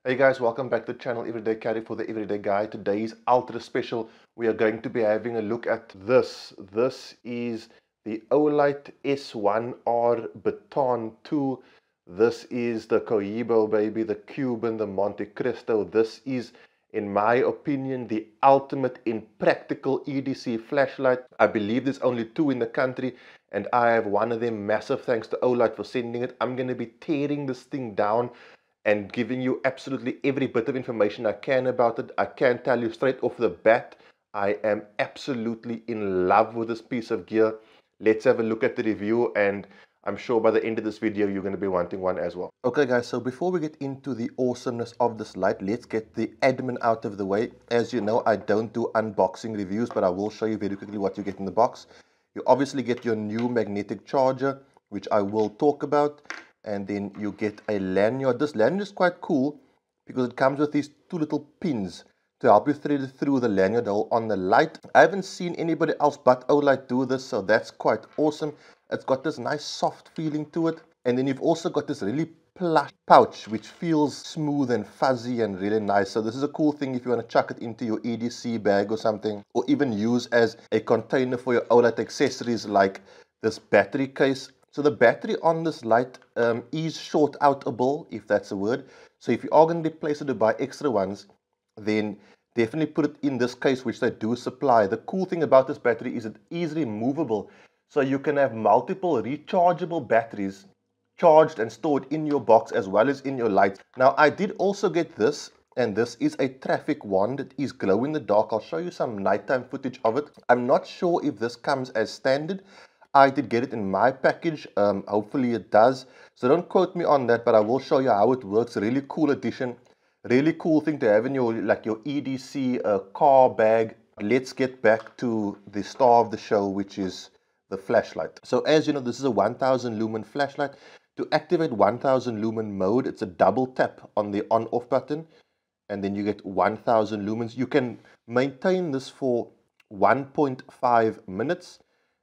Hey guys, welcome back to the channel Everyday Carry for the Everyday Guy. Today's ultra special. We are going to be having a look at this. This is the Olight S1R Baton 2. This is the Cohibo baby, the Cuban, the Monte Cristo. This is, in my opinion, the ultimate in practical EDC flashlight. I believe there's only two in the country, and I have one of them. Massive thanks to Olight for sending it. I'm going to be tearing this thing down and giving you absolutely every bit of information I can about it. I can tell you straight off the bat, I am absolutely in love with this piece of gear. Let's have a look at the review, and I'm sure by the end of this video you're going to be wanting one as well. Okay guys, so before we get into the awesomeness of this light, let's get the admin out of the way. As you know, I don't do unboxing reviews, but I will show you very quickly what you get in the box. You obviously get your new magnetic charger, which I will talk about. And then you get a lanyard. This lanyard is quite cool because it comes with these two little pins to help you thread through the lanyard hole on the light. I haven't seen anybody else but Olight do this, so that's quite awesome. It's got this nice soft feeling to it. And then you've also got this really plush pouch which feels smooth and fuzzy and really nice. So this is a cool thing if you want to chuck it into your EDC bag or something, or even use as a container for your Olight accessories like this battery case. So the battery on this light is short outable, if that's a word. So if you are going to replace it or buy extra ones, then definitely put it in this case, which they do supply. The cool thing about this battery is it is removable. So you can have multiple rechargeable batteries charged and stored in your box as well as in your lights. Now I did also get this, and this is a traffic wand. It is glow in the dark. I'll show you some nighttime footage of it. I'm not sure if this comes as standard. I did get it in my package. Hopefully it does. So don't quote me on that, but I will show you how it works. Really cool addition. Really cool thing to have in your your EDC car bag. Let's get back to the star of the show, which is the flashlight. So as you know, this is a 1000 lumen flashlight. To activate 1000 lumen mode, it's a double tap on the on-off button, and then you get 1000 lumens. You can maintain this for 1.5 minutes.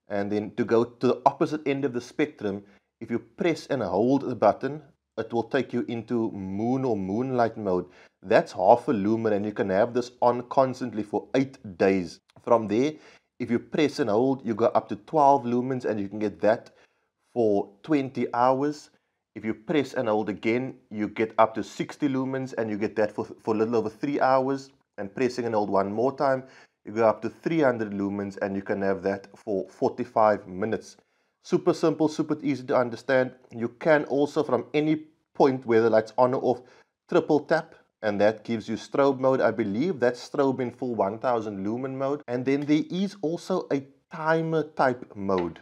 And then to go to the opposite end of the spectrum, if you press and hold the button, it will take you into moon or moonlight mode. That's half a lumen, and you can have this on constantly for 8 days. From there, if you press and hold, you go up to 12 lumens, and you can get that for 20 hours. If you press and hold again, you get up to 60 lumens, and you get that for a little over 3 hours. And pressing and hold one more time, you go up to 300 lumens, and you can have that for 45 minutes. Super simple, super easy to understand. You can also, from any point, whether that's on or off, triple tap, and that gives you strobe mode. I believe that's strobe in full 1000 lumen mode. And then there is also a timer type mode.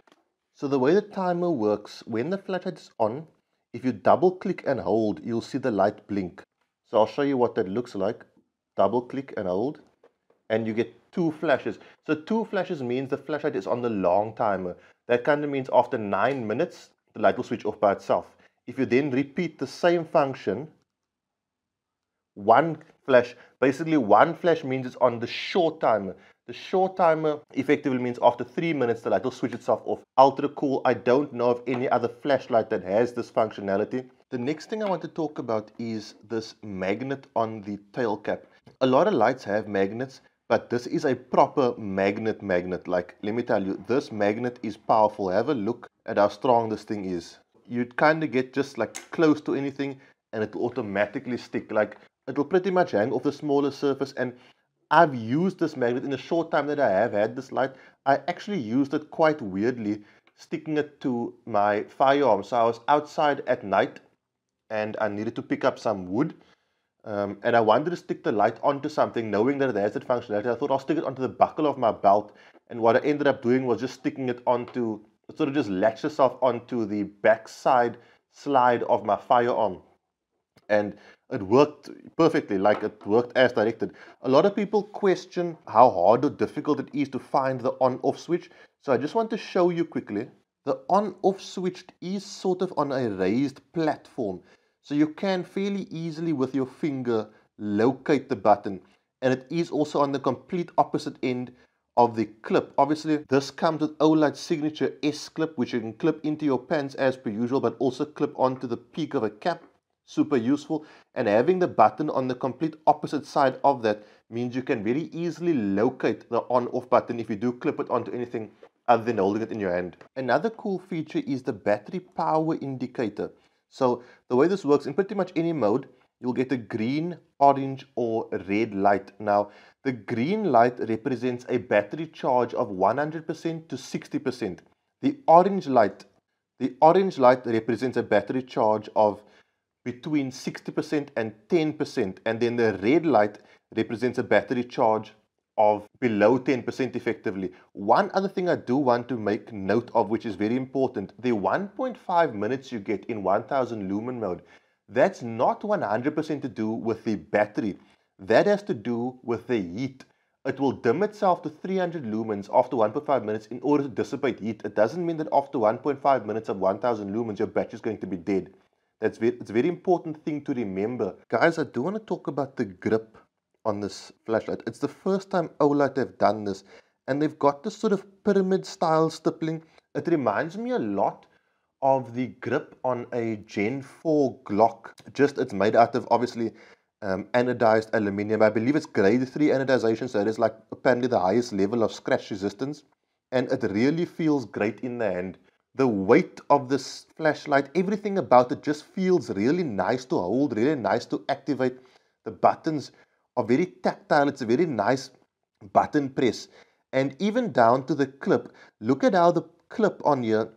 So the way the timer works, when the flashlight is on, if you double click and hold, you'll see the light blink. So I'll show you what that looks like. Double click and hold, and you get 2 flashes. So 2 flashes means the flashlight is on the long timer. That kind of means after 9 minutes, the light will switch off by itself. If you then repeat the same function, 1 flash, basically 1 flash means it's on the short timer. The short timer effectively means after 3 minutes, the light will switch itself off. Ultra cool. I don't know of any other flashlight that has this functionality. The next thing I want to talk about is this magnet on the tail cap. A lot of lights have magnets, but this is a proper magnet. Like, let me tell you, this magnet is powerful. Have a look at how strong this thing is. You'd kind of get just like close to anything and it will automatically stick. Like, it will pretty much hang off the smaller surface. And I've used this magnet in the short time that I have had this light. I actually used it quite weirdly, sticking it to my firearm. So I was outside at night and I needed to pick up some wood. And I wanted to stick the light onto something, knowing that it has that functionality. I thought I'll stick it onto the buckle of my belt. And what I ended up doing was just sticking it onto, it sort of just latched itself onto the backside slide of my firearm. And it worked perfectly, like it worked as directed. A lot of people question how hard or difficult it is to find the on-off switch. So I just want to show you quickly. The on-off switch is sort of on a raised platform. So you can fairly easily with your finger locate the button. And it is also on the complete opposite end of the clip. Obviously, this comes with Olight's signature S clip, which you can clip into your pants as per usual, but also clip onto the peak of a cap. super useful. And having the button on the complete opposite side of that means you can very easily locate the on-off button if you do clip it onto anything other than holding it in your hand. Another cool feature is the battery power indicator. So the way this works, in pretty much any mode, you'll get a green, orange, or red light. Now, the green light represents a battery charge of 100% to 60%. The orange light represents a battery charge of between 60% and 10%, and then the red light represents a battery charge of below 10% effectively. One other thing I do want to make note of, which is very important, the 1.5 minutes you get in 1000 lumen mode, that's not 100% to do with the battery. That has to do with the heat. It will dim itself to 300 lumens after 1.5 minutes in order to dissipate heat. It doesn't mean that after 1.5 minutes of 1000 lumens, your battery is going to be dead. It's a very important thing to remember. Guys, I do want to talk about the grip on this flashlight. It's the first time Olight have done this, and they've got this sort of pyramid style stippling. It reminds me a lot of the grip on a Gen 4 Glock. Just it's made out of obviously anodized aluminium. I believe it's grade 3 anodization, so it is like apparently the highest level of scratch resistance, and it really feels great in the hand. The weight of this flashlight, everything about it just feels really nice to hold, really nice to activate. The buttons are very tactile. It's a very nice button press. And even down to the clip, look at how the clip on here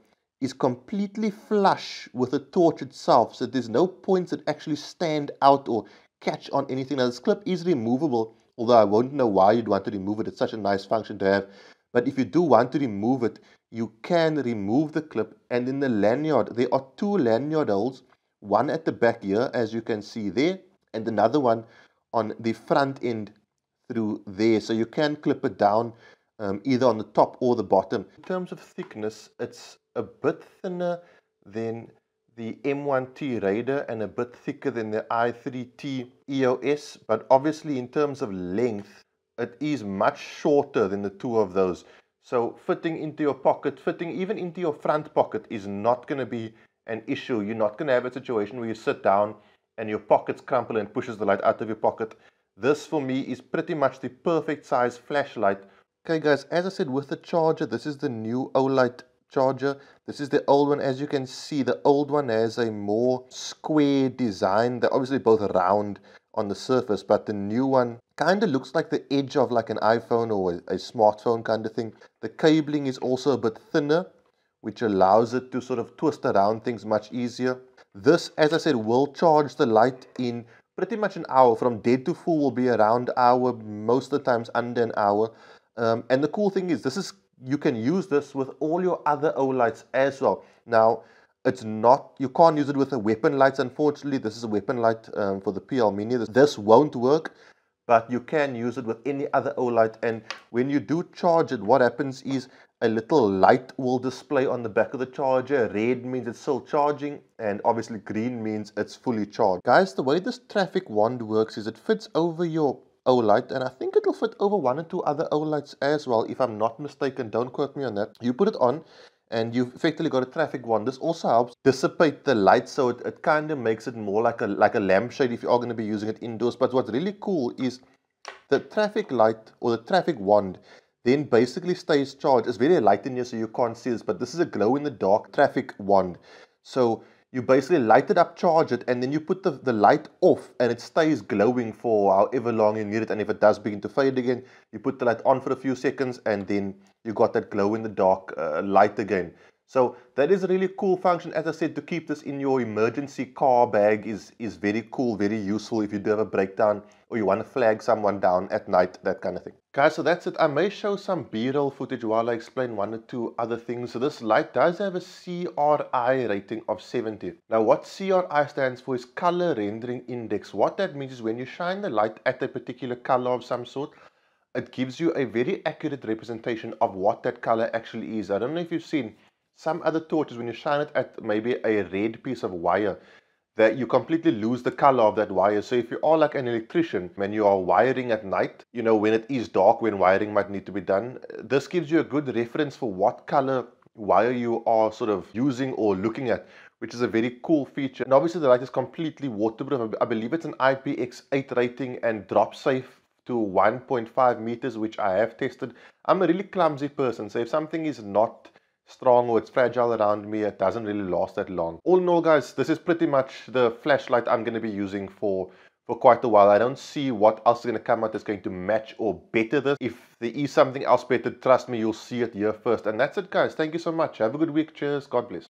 is completely flush with the torch itself. So there's no points that actually stand out or catch on anything. Now this clip is removable, although I won't know why you'd want to remove it. It's such a nice function to have. But if you do want to remove it, you can remove the clip. And in the lanyard, there are two lanyard holes, one at the back here, as you can see there, and another one on the front end through there. So you can clip it down either on the top or the bottom. In terms of thickness, it's a bit thinner than the M1T Raider and a bit thicker than the i3T EOS, but obviously in terms of length, it is much shorter than the two of those. So fitting into your pocket, fitting even into your front pocket is not going to be an issue. You're not going to have a situation where you sit down and your pockets crumple and pushes the light out of your pocket. This for me is pretty much the perfect size flashlight. Okay guys, as I said, with the charger, this is the new Olight charger. This is the old one. As you can see, the old one has a more square design. They're obviously both round on the surface, but the new one kind of looks like the edge of like an iPhone or a smartphone kind of thing. The cabling is also a bit thinner, which allows it to sort of twist around things much easier. This, as I said, will charge the light in pretty much an hour. From dead to full will be around an hour, most of the times under an hour. And the cool thing is, you can use this with all your other Olights as well. Now, it's not, you can't use it with the weapon lights, unfortunately. This is a weapon light for the PL Mini. This won't work, but you can use it with any other Olight. And when you do charge it, what happens is a little light will display on the back of the charger. Red means it's still charging, and obviously green means it's fully charged. Guys, the way this traffic wand works is it fits over your Olight, and I think it'll fit over one or two other Olights as well, if I'm not mistaken. Don't quote me on that. You put it on, and you've effectively got a traffic wand. This also helps dissipate the light, so it kind of makes it more like a lampshade if you are going to be using it indoors. But what's really cool is the traffic light or the traffic wand then basically stays charged. It's very light in here, so you can't see this, but this is a glow-in-the-dark traffic wand. So you basically light it up, charge it, and then you put the light off, and it stays glowing for however long you need it. And if it does begin to fade again, you put the light on for a few seconds, and then you got that glow-in-the-dark light again. So that is a really cool function. As I said, to keep this in your emergency car bag is very cool, very useful if you do have a breakdown or you want to flag someone down at night, that kind of thing. Guys, so that's it. I may show some B-roll footage while I explain one or two other things. So this light does have a CRI rating of 70. Now what CRI stands for is color rendering index. What that means is when you shine the light at a particular color of some sort, it gives you a very accurate representation of what that color actually is. I don't know if you've seen some other torches, when you shine it at maybe a red piece of wire, that you completely lose the color of that wire. So if you are like an electrician, when you are wiring at night, you know, when it is dark, when wiring might need to be done, this gives you a good reference for what color wire you are sort of using or looking at. which is a very cool feature. And obviously the light is completely waterproof. I believe it's an IPX8 rating and drop safe to 1.5 meters, which I have tested. I'm a really clumsy person, so if something is not strong or it's fragile around me, it doesn't really last that long. All in all, guys, this is pretty much the flashlight I'm going to be using for quite a while. I don't see what else is going to come out that's going to match or better this. If there is something else better, trust me, you'll see it here first. And that's it, guys. Thank you so much. Have a good week. Cheers. God bless.